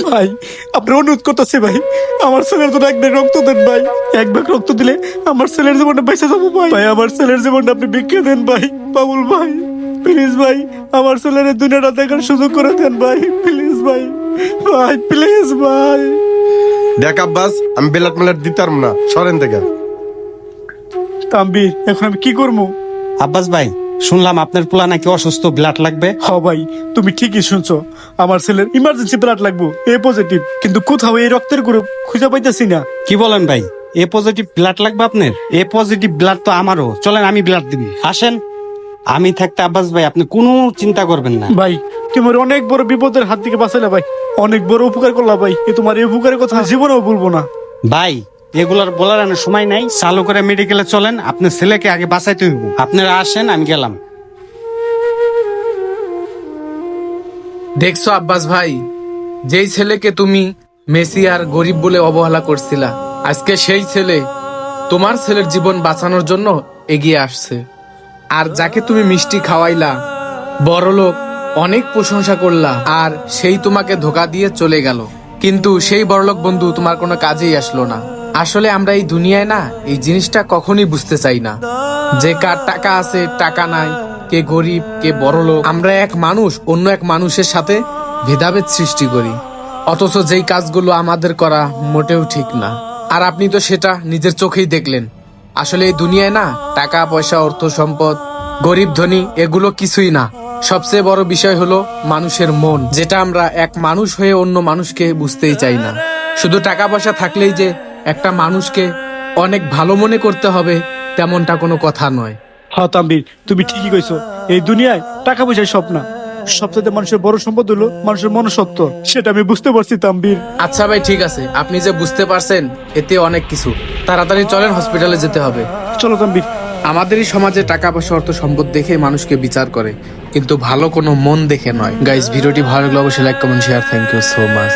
ভাই আপনার অনুরোধ করতেছে ভাই, আমার ছেলের জন্য এক ব্যাগ রক্ত দেন ভাই। এক ব্যাগ রক্ত দিলে আমার ছেলের জীবনটা বেঁচে যাবো ভাই। ভাই আমার ছেলের জীবনটা আপনি বিক্রি দেন ভাই। বাবুল ভাই প্লিজ ভাই, আমার ছেলের দুনিয়াটা দেখার সুযোগ করে দেন ভাই, প্লিজ ভাই। ভাই প্লিজ ভাই। দেখ আব্বাস, আমি ব্লাড মেলার দিতাম না, সরেন থেকে। তাম্বির এখন আমি কি করবো? আব্বাস ভাই, শুনলাম আপনার পোলা নাকি অসুস্থ, ব্লাড লাগবে। হ ভাই, তুমি ঠিকই শুনছো, আমার ছেলের ইমার্জেন্সি ব্লাড লাগবো, এ পজিটিভ। কিন্তু কোথাও এই রক্তের গ্রুপ খুঁজে পাইতেছি না। কি বলেন ভাই, এ পজিটিভ ব্লাড লাগবে আপনার? এ পজিটিভ ব্লাড তো আমারও, চলেন আমি ব্লাড দিবি, আসেন। আমি থাকতে আব্বাস ভাই আপনি কোনো চিন্তা করবেন না। ভাই তোমার অনেক বড় বিপদের হাত থেকে বাঁচাইলা ভাই, অনেক বড় উপকার করলা ভাই। এ তোমার এই উপকারের কথা জীবনেও বলবো না ভাই। এগুলার বলার আর সময় নাই, চালু করে মেডিকেলে চলেন, আপনার ছেলেকে আগে বাঁচাইতে হইব। আপনারা আসেন, আমি গেলাম। দেখছো আব্বাস ভাই, যেই ছেলেকে তুমি মেসি আর গরিব বলে অবহেলা করছিলা, আজকে সেই ছেলে তোমার ছেলের জীবন বাঁচানোর জন্য এগিয়ে আসছে। আর যাকে তুমি মিষ্টি খাওয়াইলা, বড়লোক অনেক প্রশংসা করলা, আর সেই তোমাকে ধোকা দিয়ে চলে গেল। কিন্তু সেই বড়লোক বন্ধু তোমার কোনো কাজেই আসলো না। আসলে আমরা এই দুনিয়ায় না, এই জিনিসটা কখনই বুঝতে চাই না যে কার টাকা আছে টাকা নাই, কে গরিব কে বড়লোক। আমরা এক মানুষ অন্য এক মানুষের সাথে ভেদাভেদ সৃষ্টি করি, অথচ যেই কাজগুলো আমাদের করা মোটেও ঠিক না। আর আপনি তো সেটা নিজের চোখেই দেখলেন। আসলে এই দুনিয়ায় না, টাকা পয়সা অর্থ সম্পদ গরিব ধনী এগুলো কিছুই না। সবচেয়ে বড় বিষয় হলো মানুষের মন, যেটা আমরা এক মানুষ হয়ে অন্য মানুষকে বুঝতেই চাই না। শুধু টাকা পয়সা থাকলেই যে একটা মানুষকে অনেক ভালো মনে করতে হবে তেমনটা কোনো কথা নয়। হ্যাঁ তাম্বির, তুমি ঠিকই কইছো, এই দুনিয়ায় টাকা পয়সার সব না, সবচেয়ে মানুষের বড় সম্পদ হলো মানুষের মনুষ্যত্ব, সেটা আমি বুঝতে পারছি তাম্বির। আচ্ছা ভাই ঠিক আছে, আপনি যে বুঝতে পারছেন এতে অনেক কিছু। তাড়াতাড়ি চলেন, হসপিটালে যেতে হবে। চলো তাম্বির। আমাদেরই সমাজে টাকা পয়সা অর্থ সম্পদ দেখে মানুষকে বিচার করে, কিন্তু ভালো কোনো মন দেখে নয়। গাইস, ভিডিওটি ভালো লাগলে অবশ্যই like comment share. Thank you so much.